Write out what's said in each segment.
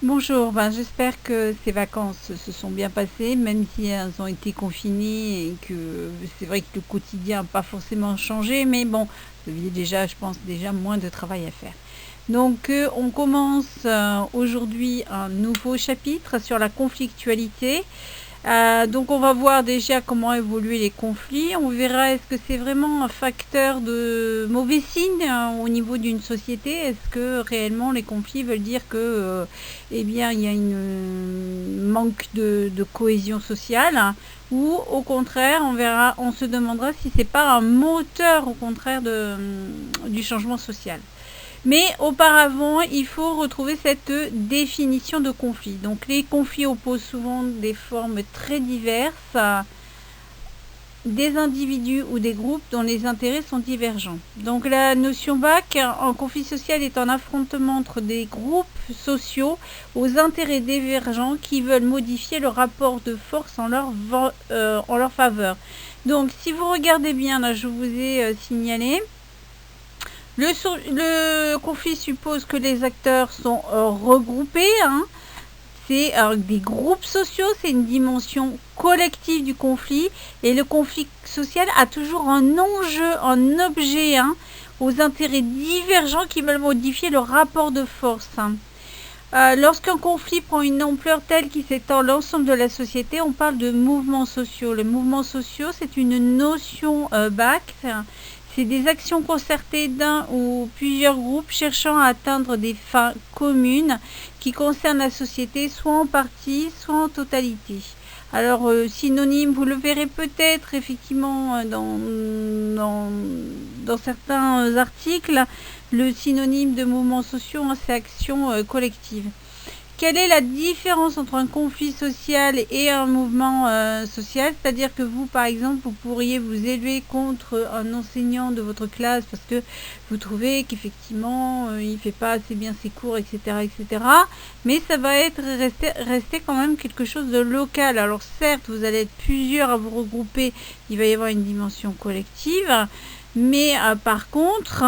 Bonjour, j'espère que ces vacances se sont bien passées, même si elles ont été confinées et que c'est vrai que le quotidien n'a pas forcément changé, mais bon, vous aviez déjà, je pense, déjà moins de travail à faire. Donc, on commence aujourd'hui un nouveau chapitre sur la conflictualité. Donc on va voir déjà comment évoluer les conflits. On verra est-ce que c'est vraiment un facteur de mauvais signe au niveau d'une société. Est-ce que réellement les conflits veulent dire que eh bien, il y a une manque de cohésion sociale, ou au contraire on se demandera si c'est pas un moteur au contraire du changement social. Mais auparavant, il faut retrouver cette définition de conflit. Donc les conflits opposent souvent des formes très diverses, des individus ou des groupes dont les intérêts sont divergents. Donc la notion BAC, un conflit social est un affrontement entre des groupes sociaux aux intérêts divergents qui veulent modifier le rapport de force en leur faveur. Donc si vous regardez bien, là je vous ai signalé, le conflit suppose que les acteurs sont regroupés. C'est des groupes sociaux, c'est une dimension collective du conflit. Et le conflit social a toujours un enjeu, un objet, aux intérêts divergents qui veulent modifier le rapport de force. Lorsqu'un conflit prend une ampleur telle qu'il s'étend l'ensemble de la société, on parle de mouvements sociaux. Les mouvements sociaux, c'est une notion BAC. C'est des actions concertées d'un ou plusieurs groupes cherchant à atteindre des fins communes qui concernent la société, soit en partie, soit en totalité. Alors, synonyme, vous le verrez peut-être effectivement dans certains articles, le synonyme de mouvements sociaux, c'est action collective. Quelle est la différence entre un conflit social et un mouvement social? C'est-à-dire que vous, par exemple, vous pourriez vous élever contre un enseignant de votre classe parce que vous trouvez qu'effectivement, il ne fait pas assez bien ses cours, etc., etc. Mais ça va rester quand même quelque chose de local. Alors certes, vous allez être plusieurs à vous regrouper, il va y avoir une dimension collective, mais par contre,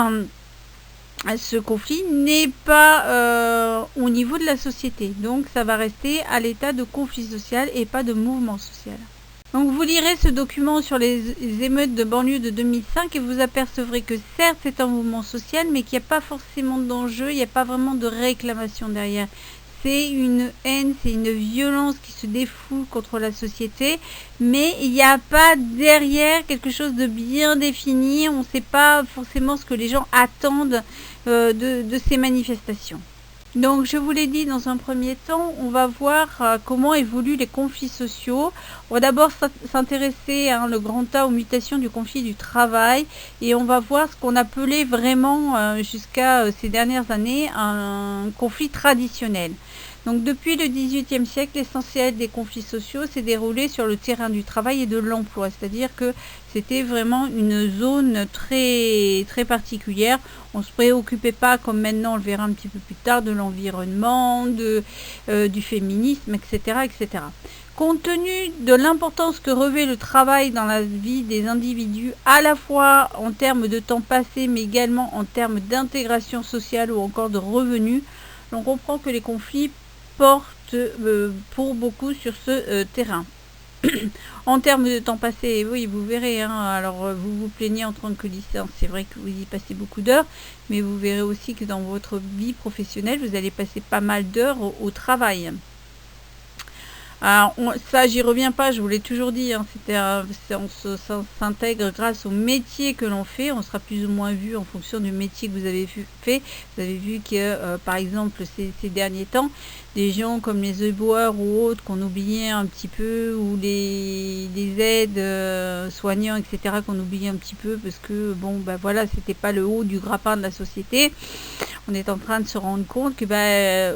ce conflit n'est pas au niveau de la société. Donc ça va rester à l'état de conflit social et pas de mouvement social. Donc vous lirez ce document sur les émeutes de banlieue de 2005 et vous apercevrez que certes c'est un mouvement social, mais qu'il n'y a pas forcément d'enjeu, il n'y a pas vraiment de réclamation derrière. C'est une haine, c'est une violence qui se défoule contre la société, mais il n'y a pas derrière quelque chose de bien défini. On ne sait pas forcément ce que les gens attendent de ces manifestations. Donc je vous l'ai dit, dans un premier temps, on va voir comment évoluent les conflits sociaux. On va d'abord s'intéresser le grand A aux mutations du conflit du travail, et on va voir ce qu'on appelait vraiment jusqu'à ces dernières années un conflit traditionnel. Donc depuis le XVIIIe siècle, l'essentiel des conflits sociaux s'est déroulé sur le terrain du travail et de l'emploi, c'est-à-dire que c'était vraiment une zone très, très particulière. On ne se préoccupait pas, comme maintenant on le verra un petit peu plus tard, de l'environnement, du féminisme, etc., etc. Compte tenu de l'importance que revêt le travail dans la vie des individus, à la fois en termes de temps passé, mais également en termes d'intégration sociale ou encore de revenus, on comprend que les conflits portent pour beaucoup sur ce terrain. En termes de temps passé, oui, vous verrez, alors vous vous plaignez en tant que lycéen, c'est vrai que vous y passez beaucoup d'heures, mais vous verrez aussi que dans votre vie professionnelle, vous allez passer pas mal d'heures au travail. Alors, ça, j'y reviens pas, je vous l'ai toujours dit, on s'intègre grâce au métier que l'on fait, on sera plus ou moins vu en fonction du métier que vous avez fait. Vous avez vu que, par exemple, ces derniers temps, des gens comme les éboueurs ou autres qu'on oubliait un petit peu, ou les aides soignants, etc., qu'on oubliait un petit peu parce que, bon, voilà, c'était pas le haut du grappin de la société. On est en train de se rendre compte que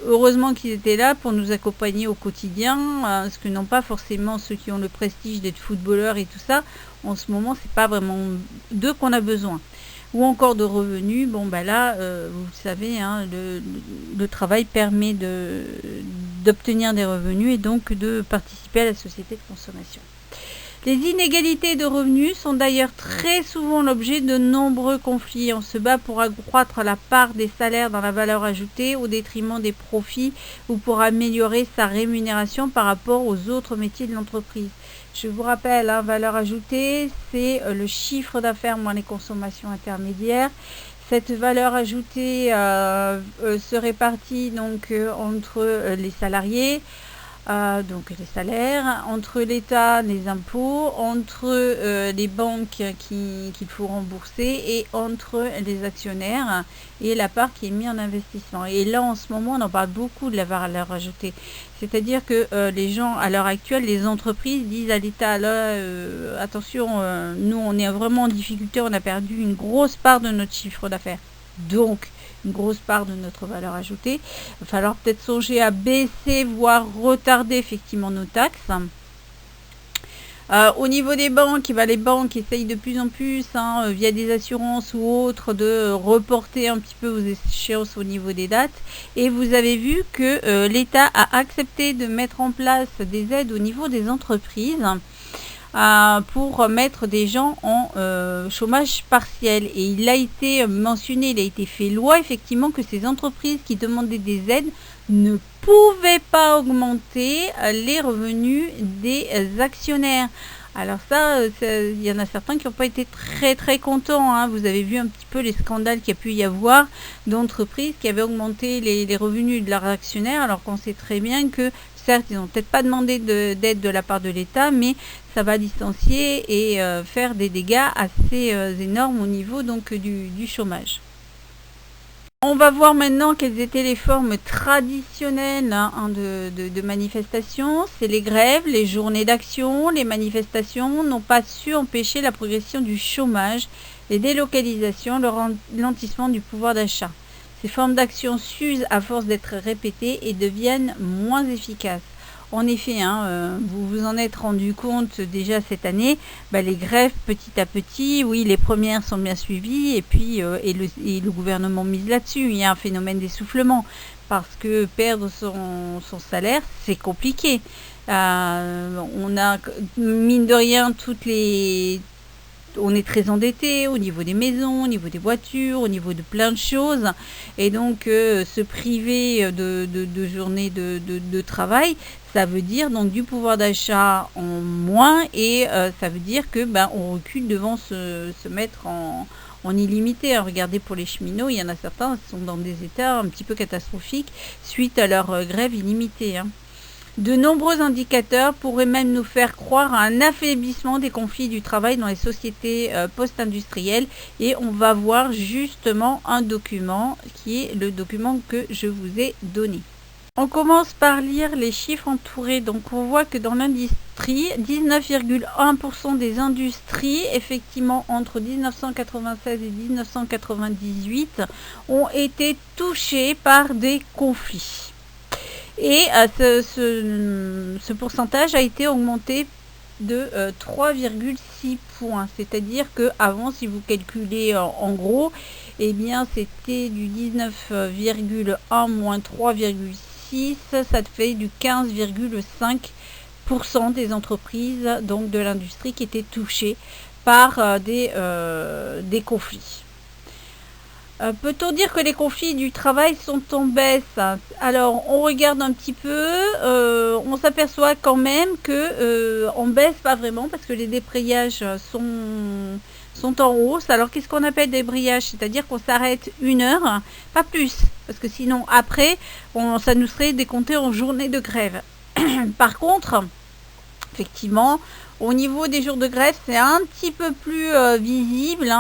heureusement qu'ils étaient là pour nous accompagner au quotidien, ce que n'ont pas forcément ceux qui ont le prestige d'être footballeurs et tout ça. En ce moment, c'est pas vraiment d'eux qu'on a besoin. Ou encore de revenus. Bon, là, vous le savez, le travail permet d'obtenir des revenus et donc de participer à la société de consommation. Les inégalités de revenus sont d'ailleurs très souvent l'objet de nombreux conflits. On se bat pour accroître la part des salaires dans la valeur ajoutée au détriment des profits ou pour améliorer sa rémunération par rapport aux autres métiers de l'entreprise. Je vous rappelle, valeur ajoutée, c'est le chiffre d'affaires moins les consommations intermédiaires. Cette valeur ajoutée se répartit donc entre les salariés, donc les salaires, entre l'État, les impôts, entre les banques qu'il faut rembourser et entre les actionnaires et la part qui est mise en investissement. Et là, en ce moment, on en parle beaucoup de la valeur ajoutée. C'est-à-dire que les gens, à l'heure actuelle, les entreprises disent à l'État, là, attention, nous, on est vraiment en difficulté, on a perdu une grosse part de notre chiffre d'affaires. Donc, une grosse part de notre valeur ajoutée. Il va falloir peut-être songer à baisser, voire retarder effectivement nos taxes. Au niveau des banques, les banques essayent de plus en plus, via des assurances ou autres, de reporter un petit peu aux échéances au niveau des dates. Et vous avez vu que l'État a accepté de mettre en place des aides au niveau des entreprises pour mettre des gens en chômage partiel. Et il a été mentionné, il a été fait loi effectivement que ces entreprises qui demandaient des aides ne pouvaient pas augmenter les revenus des actionnaires. Alors ça, il y en a certains qui n'ont pas été très contents. Vous avez vu un petit peu les scandales qu'il y a pu y avoir d'entreprises qui avaient augmenté les revenus de leurs actionnaires, alors qu'on sait très bien que certes, ils n'ont peut-être pas demandé d'aide de la part de l'État, mais ça va licencier et faire des dégâts assez énormes au niveau donc du chômage. On va voir maintenant quelles étaient les formes traditionnelles de manifestation. C'est les grèves, les journées d'action. Les manifestations n'ont pas su empêcher la progression du chômage, les délocalisations, le ralentissement du pouvoir d'achat. Ces formes d'action s'usent à force d'être répétées et deviennent moins efficaces. En effet, vous vous en êtes rendu compte déjà cette année, les grèves petit à petit, oui, les premières sont bien suivies et puis le gouvernement mise là-dessus. Il y a un phénomène d'essoufflement parce que perdre son salaire, c'est compliqué. On a, mine de rien, on est très endetté au niveau des maisons, au niveau des voitures, au niveau de plein de choses. Et donc, se priver de journées de travail, ça veut dire donc du pouvoir d'achat en moins et ça veut dire que on recule devant se mettre en illimité. Regardez pour les cheminots, il y en a certains qui sont dans des états un petit peu catastrophiques suite à leur grève illimitée. De nombreux indicateurs pourraient même nous faire croire à un affaiblissement des conflits du travail dans les sociétés post-industrielles et on va voir justement un document qui est le document que je vous ai donné. On commence par lire les chiffres entourés. Donc on voit que dans l'industrie, 19,1% des industries, effectivement entre 1996 et 1998, ont été touchées par des conflits. Et ce pourcentage a été augmenté de 3,6 points. C'est-à-dire qu'avant, si vous calculez en gros, eh bien c'était du 19,1 moins 3,6, ça te fait du 15,5% des entreprises donc de l'industrie qui étaient touchées par des conflits. Peut-on dire que les conflits du travail sont en baisse? Alors, on regarde un petit peu, on s'aperçoit quand même que on baisse pas vraiment parce que les débrayages sont en hausse. Alors, qu'est-ce qu'on appelle débrayage? C'est-à-dire qu'on s'arrête 1 heure, pas plus, parce que sinon, après, ça nous serait décompté en journée de grève. Par contre, effectivement, au niveau des jours de grève, c'est un petit peu plus visible.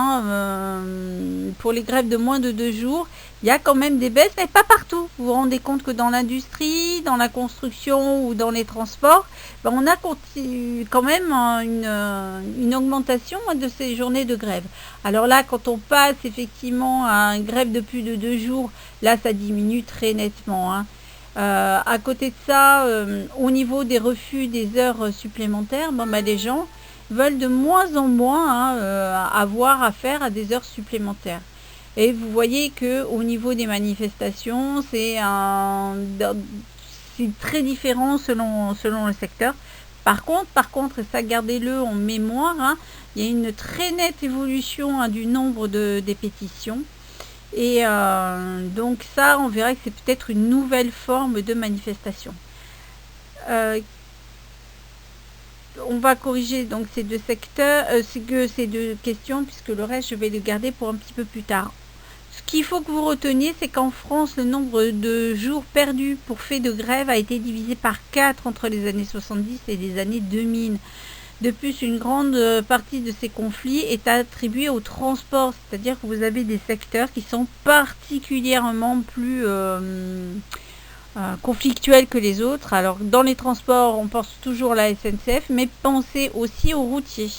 Pour les grèves de moins de 2 jours, il y a quand même des baisses, mais pas partout. Vous vous rendez compte que dans l'industrie, dans la construction ou dans les transports, on a quand même une augmentation de ces journées de grève. Alors là, quand on passe effectivement à une grève de plus de 2 jours, là, ça diminue très nettement. À côté de ça, au niveau des refus des heures supplémentaires, les gens veulent de moins en moins avoir affaire à des heures supplémentaires. Et vous voyez que au niveau des manifestations, c'est très différent selon le secteur. Par contre, et ça gardez-le en mémoire, hein, il y a une très nette évolution, hein, du nombre des pétitions. Et donc ça, on verra que c'est peut-être une nouvelle forme de manifestation. On va corriger donc ces deux secteurs, ces deux questions, puisque le reste, je vais le garder pour un petit peu plus tard. Ce qu'il faut que vous reteniez, c'est qu'en France, le nombre de jours perdus pour fait de grève a été divisé par 4 entre les années 70 et les années 2000. De plus, une grande partie de ces conflits est attribuée au transport, c'est-à-dire que vous avez des secteurs qui sont particulièrement plus conflictuels que les autres. Alors, dans les transports, on pense toujours à la SNCF, mais pensez aussi aux routiers.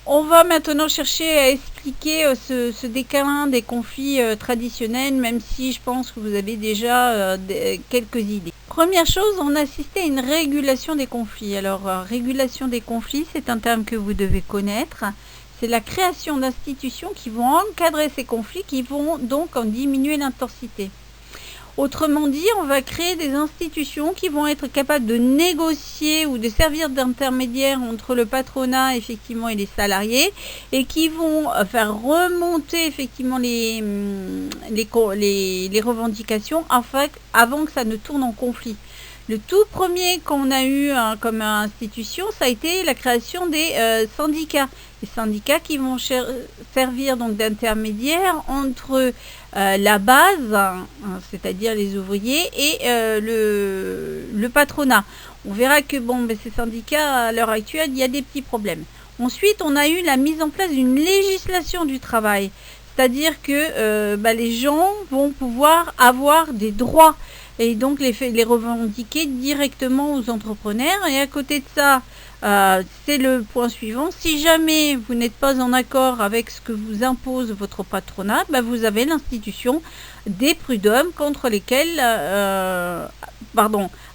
On va maintenant chercher à expliquer ce déclin des conflits traditionnels, même si je pense que vous avez déjà quelques idées. Première chose, on a assisté à une régulation des conflits. Alors, régulation des conflits, c'est un terme que vous devez connaître. C'est la création d'institutions qui vont encadrer ces conflits, qui vont donc en diminuer l'intensité. Autrement dit, on va créer des institutions qui vont être capables de négocier ou de servir d'intermédiaire entre le patronat effectivement et les salariés, et qui vont faire remonter effectivement les revendications avant que ça ne tourne en conflit. Le tout premier qu'on a eu comme institution, ça a été la création des syndicats. Les syndicats qui vont servir donc d'intermédiaires entre la base, c'est-à-dire les ouvriers, et le patronat. On verra que ces syndicats, à l'heure actuelle, il y a des petits problèmes. Ensuite, on a eu la mise en place d'une législation du travail. C'est-à-dire que les gens vont pouvoir avoir des droits et donc les revendiquer directement aux entrepreneurs. Et à côté de ça, c'est le point suivant, si jamais vous n'êtes pas en accord avec ce que vous impose votre patronat, vous avez l'institution des prud'hommes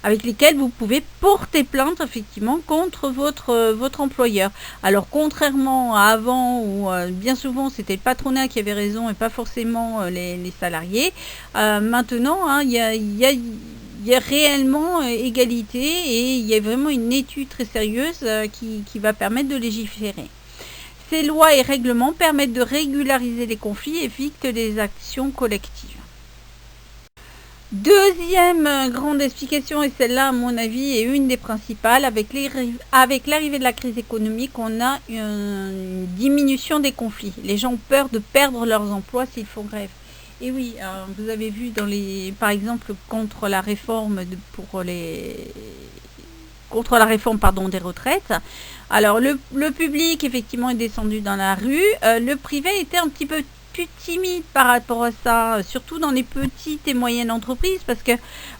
avec lesquels vous pouvez porter plainte effectivement contre votre employeur. Alors contrairement à avant où bien souvent c'était le patronat qui avait raison et pas forcément les salariés, maintenant il y a réellement égalité et il y a vraiment une étude très sérieuse qui va permettre de légiférer. Ces lois et règlements permettent de régulariser les conflits et évitent les actions collectives. Deuxième grande explication, et celle-là à mon avis est une des principales, avec l'arrivée de la crise économique, on a une diminution des conflits. Les gens ont peur de perdre leurs emplois s'ils font grève. Et oui, vous avez vu par exemple contre la réforme des retraites. Alors le public effectivement est descendu dans la rue, le privé était un petit peu plus timide par rapport à ça, surtout dans les petites et moyennes entreprises, parce que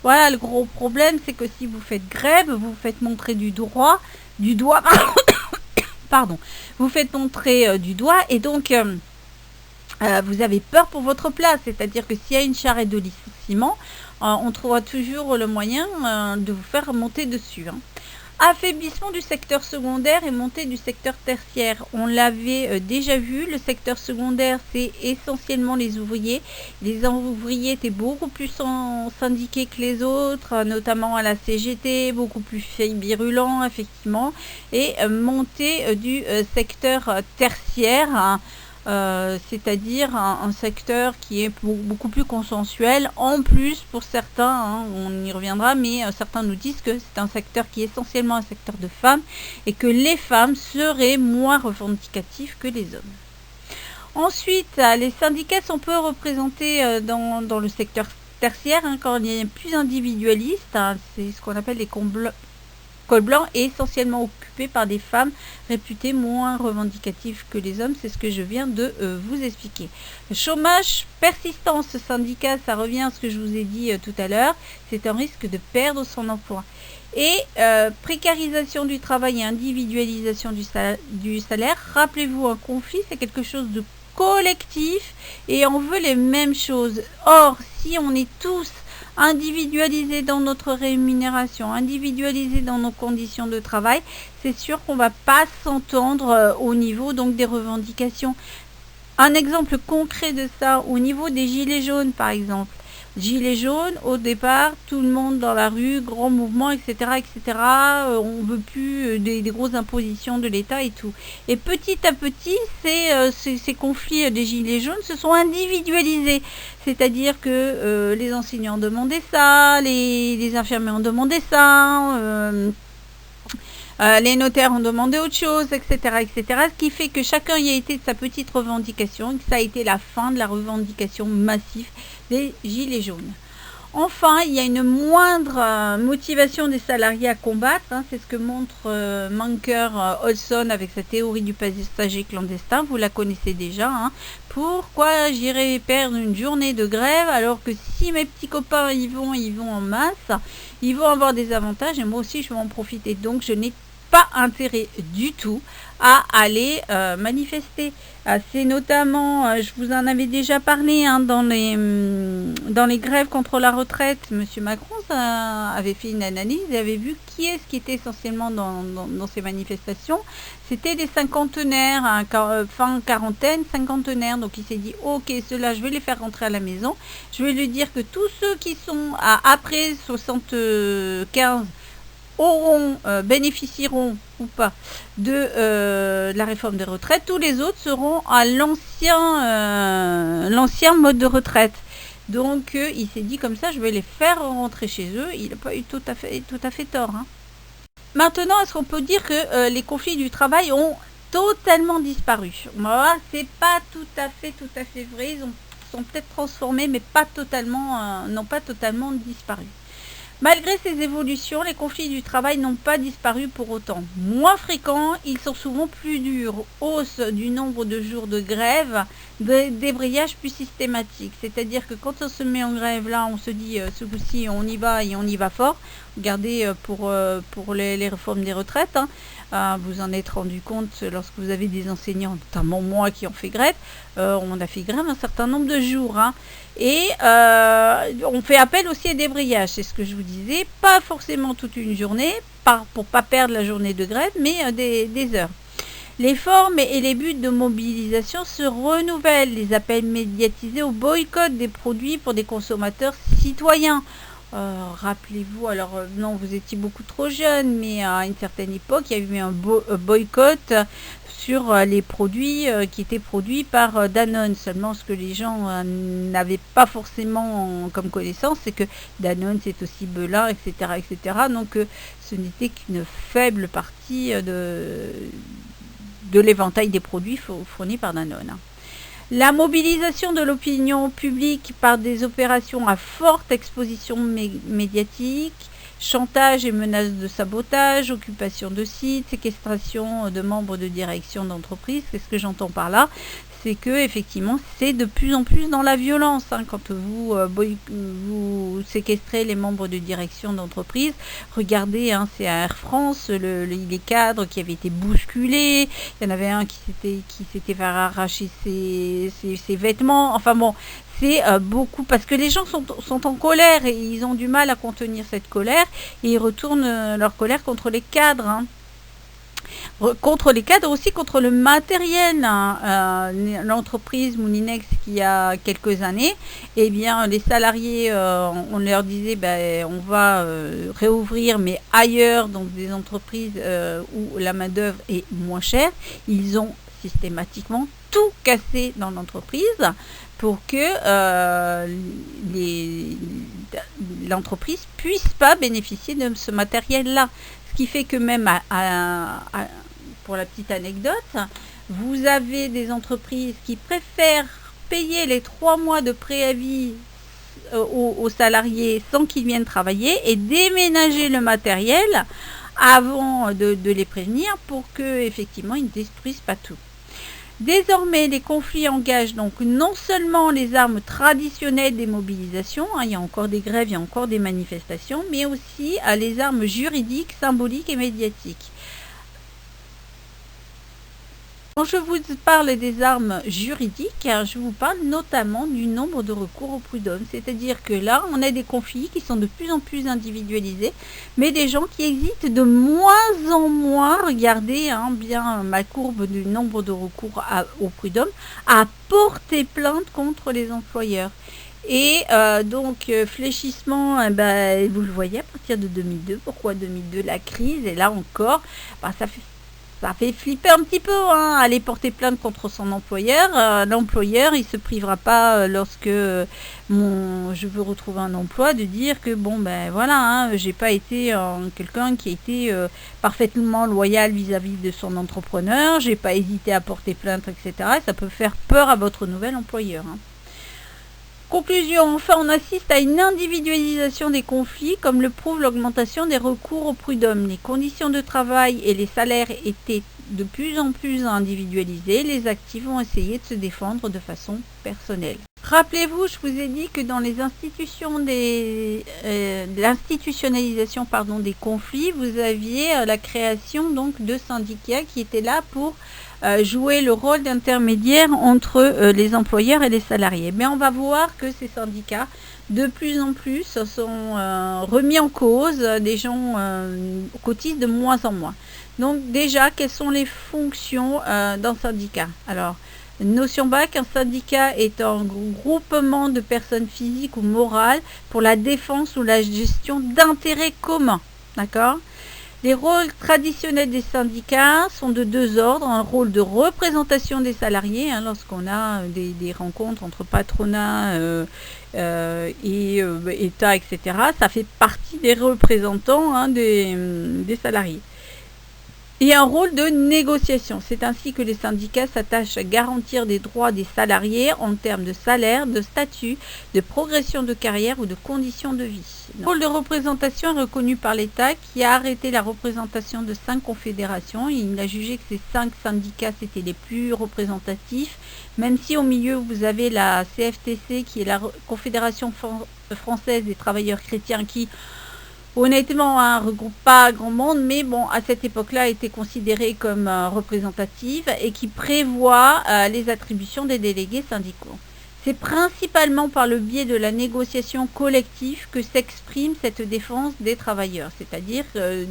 voilà, le gros problème c'est que si vous faites grève, vous faites montrer du doigt, pardon, vous faites montrer du doigt et donc vous avez peur pour votre place, c'est-à-dire que s'il y a une charrette de licenciement, on trouvera toujours le moyen de vous faire monter dessus. Affaiblissement du secteur secondaire et montée du secteur tertiaire. On l'avait déjà vu, le secteur secondaire c'est essentiellement les ouvriers. Les ouvriers étaient beaucoup plus syndiqués que les autres, notamment à la CGT, beaucoup plus virulents effectivement, et montée du secteur tertiaire, c'est-à-dire un secteur qui est beaucoup plus consensuel. En plus, pour certains, on y reviendra, mais certains nous disent que c'est un secteur qui est essentiellement un secteur de femmes et que les femmes seraient moins revendicatives que les hommes. Ensuite, les syndicats sont peu représentés dans le secteur tertiaire, quand il est plus individualiste, c'est ce qu'on appelle les col blanc, est essentiellement occupé par des femmes réputées moins revendicatives que les hommes, c'est ce que je viens de vous expliquer. Le chômage persistant, ce syndicat, ça revient à ce que je vous ai dit tout à l'heure, c'est un risque de perdre son emploi. Et précarisation du travail et individualisation du salaire. Rappelez-vous, un conflit, c'est quelque chose de collectif et on veut les mêmes choses. Or, si on est tous individualisé dans notre rémunération, individualisé dans nos conditions de travail, c'est sûr qu'on va pas s'entendre au niveau donc des revendications. Un exemple concret de ça, au niveau des gilets jaunes par exemple, Gilets jaunes, au départ, tout le monde dans la rue, grand mouvement, etc., etc. On veut plus des grosses impositions de l'État et tout. Et petit à petit, ces conflits des Gilets jaunes se sont individualisés. C'est-à-dire que les enseignants demandaient ça, les infirmiers ont demandé ça, les notaires ont demandé autre chose, etc., etc. Ce qui fait que chacun y a été de sa petite revendication et que ça a été la fin de la revendication massive des Gilets jaunes. Enfin, il y a une moindre motivation des salariés à combattre. Hein, c'est ce que montre Manker-Olson avec sa théorie du passager clandestin. Vous la connaissez déjà. Hein. Pourquoi j'irai perdre une journée de grève alors que si mes petits copains y vont en masse, ils vont avoir des avantages et moi aussi je vais en profiter. Donc je n'ai pas intérêt du tout à aller manifester. C'est notamment, je vous en avais déjà parlé, hein, dans les grèves contre la retraite, M. Macron avait fait une analyse et avait vu qui est-ce qui était essentiellement dans ces manifestations. C'était des cinquantenaires, hein, fin quarantaine, cinquantenaires. Donc il s'est dit, ok, ceux-là, je vais les faire rentrer à la maison. Je vais lui dire que tous ceux qui sont après 75 bénéficieront ou pas de la réforme des retraites, tous les autres seront à l'ancien mode de retraite. Donc il s'est dit comme ça, je vais les faire rentrer chez eux. Il n'a pas eu tout à fait tort. Hein. Maintenant, est-ce qu'on peut dire que les conflits du travail ont totalement disparu? C'est pas tout à fait vrai. Ils sont peut-être transformés, mais pas totalement, n'ont pas totalement disparu. Malgré ces évolutions, les conflits du travail n'ont pas disparu pour autant. Moins fréquents, ils sont souvent plus durs. Hausse du nombre de jours de grève, débrayage plus systématique. C'est-à-dire que quand on se met en grève, là, on se dit, ce coup-ci, on y va et on y va fort. Regardez pour les réformes des retraites. Hein. Vous en êtes rendu compte lorsque vous avez des enseignants, notamment moi qui ont fait grève. On a fait grève un certain nombre de jours. Hein. Et on fait appel aussi à débrayage, c'est ce que je vous disais, pas forcément toute une journée, pour pas perdre la journée de grève, mais des heures. Les formes et les buts de mobilisation se renouvellent, les appels médiatisés au boycott des produits pour des consommateurs citoyens. Rappelez-vous, alors non, vous étiez beaucoup trop jeune, mais à une certaine époque, il y a eu un boycott sur les produits qui étaient produits par Danone. Seulement, ce que les gens n'avaient pas forcément comme connaissance, c'est que Danone, c'est aussi Belin, etc., etc. Donc, ce n'était qu'une faible partie de l'éventail des produits fournis par Danone. La mobilisation de l'opinion publique par des opérations à forte exposition médiatique, chantage et menaces de sabotage, occupation de sites, séquestration de membres de direction d'entreprise. Qu'est-ce que j'entends par là? C'est que effectivement c'est de plus en plus dans la violence. Hein, quand vous séquestrez les membres de direction d'entreprise, regardez, hein, c'est à Air France, les cadres qui avaient été bousculés. Il y en avait un qui s'était fait arracher ses vêtements. Enfin bon, c'est beaucoup parce que les gens sont en colère et ils ont du mal à contenir cette colère et ils retournent leur colère contre les cadres. Hein. Contre les cadres, aussi contre le matériel. Hein. L'entreprise Moulinex qui a quelques années, eh bien les salariés, on leur disait on va réouvrir mais ailleurs, donc des entreprises où la main d'œuvre est moins chère. Ils ont systématiquement tout cassé dans l'entreprise pour que l'entreprise puisse pas bénéficier de ce matériel-là. Ce qui fait que même, pour la petite anecdote, vous avez des entreprises qui préfèrent payer les 3 mois de préavis aux salariés sans qu'ils viennent travailler et déménager le matériel avant de les prévenir pour qu'effectivement ils ne détruisent pas tout. Désormais, les conflits engagent donc non seulement les armes traditionnelles des mobilisations, hein, il y a encore des grèves, il y a encore des manifestations, mais aussi les armes juridiques, symboliques et médiatiques. Quand je vous parle des armes juridiques, je vous parle notamment du nombre de recours au prud'homme. C'est-à-dire que là, on a des conflits qui sont de plus en plus individualisés, mais des gens qui existent de moins en moins. Regardez bien ma courbe du nombre de recours au prud'homme à porter plainte contre les employeurs. Et donc fléchissement, vous le voyez à partir de 2002. Pourquoi 2002? La crise. Et là encore, ça fait flipper un petit peu, hein, aller porter plainte contre son employeur. L'employeur, il se privera pas lorsque je veux retrouver un emploi de dire que bon voilà, hein, j'ai pas été quelqu'un qui a été parfaitement loyal vis-à-vis de son entrepreneur, j'ai pas hésité à porter plainte, etc. Ça peut faire peur à votre nouvel employeur, hein. Conclusion, enfin on assiste à une individualisation des conflits comme le prouve l'augmentation des recours au prud'homme. Les conditions de travail et les salaires étaient de plus en plus individualisés. Les actifs ont essayé de se défendre de façon personnelle. Rappelez-vous, je vous ai dit que dans les institutions l'institutionnalisation des conflits, vous aviez la création donc de syndicats qui étaient là pour jouer le rôle d'intermédiaire entre les employeurs et les salariés. Mais on va voir que ces syndicats, de plus en plus, sont remis en cause. Des gens cotisent de moins en moins. Donc déjà, quelles sont les fonctions d'un syndicat? Alors, notion BAC, un syndicat est un groupement de personnes physiques ou morales pour la défense ou la gestion d'intérêts communs. D'accord ? Les rôles traditionnels des syndicats sont de deux ordres. Un rôle de représentation des salariés, hein, lorsqu'on a des rencontres entre patronat et État, etc. Ça fait partie des représentants, hein, des salariés. Et un rôle de négociation. C'est ainsi que les syndicats s'attachent à garantir des droits des salariés en termes de salaire, de statut, de progression de carrière ou de conditions de vie. Le rôle de représentation est reconnu par l'État qui a arrêté la représentation de 5 confédérations. Il a jugé que ces 5 syndicats c'était les plus représentatifs, même si au milieu vous avez la CFTC qui est la Confédération française des travailleurs chrétiens qui honnêtement, hein, regroupe pas grand monde, mais bon, à cette époque-là, était considérée comme représentative et qui prévoit les attributions des délégués syndicaux. C'est principalement par le biais de la négociation collective que s'exprime cette défense des travailleurs, c'est-à-dire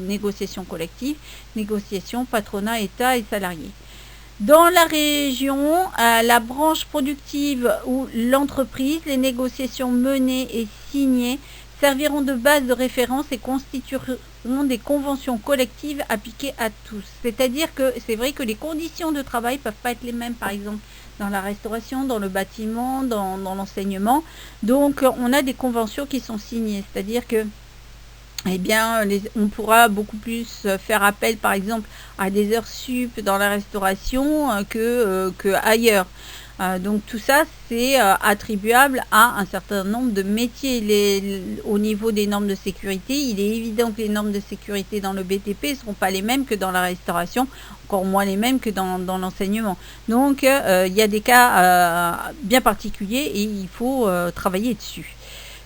négociation collective, négociation patronat, État et salariés. Dans la région, la branche productive ou l'entreprise, les négociations menées et signées serviront de base de référence et constitueront des conventions collectives appliquées à tous. C'est-à-dire que c'est vrai que les conditions de travail ne peuvent pas être les mêmes, par exemple, dans la restauration, dans le bâtiment, dans l'enseignement. Donc, on a des conventions qui sont signées. C'est-à-dire que on pourra beaucoup plus faire appel, par exemple, à des heures sup dans la restauration que ailleurs. Donc tout ça, c'est attribuable à un certain nombre de métiers. Au niveau des normes de sécurité, il est évident que les normes de sécurité dans le BTP ne seront pas les mêmes que dans la restauration, encore moins les mêmes que dans l'enseignement. Donc il y a des cas bien particuliers et il faut travailler dessus.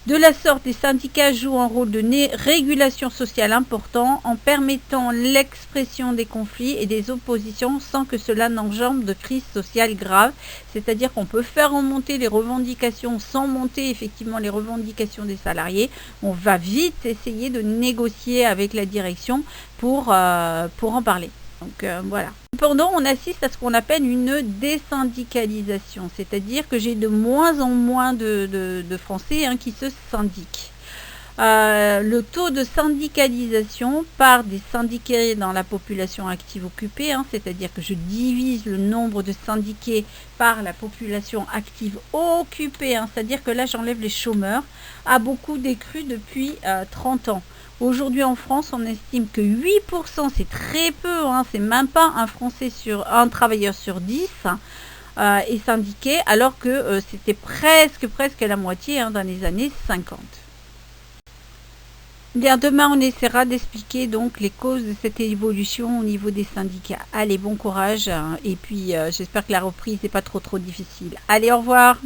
De la sorte, les syndicats jouent un rôle de régulation sociale important en permettant l'expression des conflits et des oppositions sans que cela n'engendre de crise sociale grave. C'est-à-dire qu'on peut faire remonter les revendications sans monter effectivement les revendications des salariés. On va vite essayer de négocier avec la direction pour en parler. Donc voilà. Cependant, on assiste à ce qu'on appelle une désyndicalisation, c'est-à-dire que j'ai de moins en moins de Français qui se syndiquent. Le taux de syndicalisation par des syndiqués dans la population active occupée, c'est-à-dire que je divise le nombre de syndiqués par la population active occupée, c'est-à-dire que là j'enlève les chômeurs, a beaucoup décru depuis 30 ans. Aujourd'hui en France, on estime que 8%, c'est très peu, c'est même pas un travailleur sur 10 est syndiqué, alors que c'était presque la moitié dans les années 50. Bien, demain, on essaiera d'expliquer donc les causes de cette évolution au niveau des syndicats. Allez, bon courage, et puis j'espère que la reprise n'est pas trop difficile. Allez, au revoir.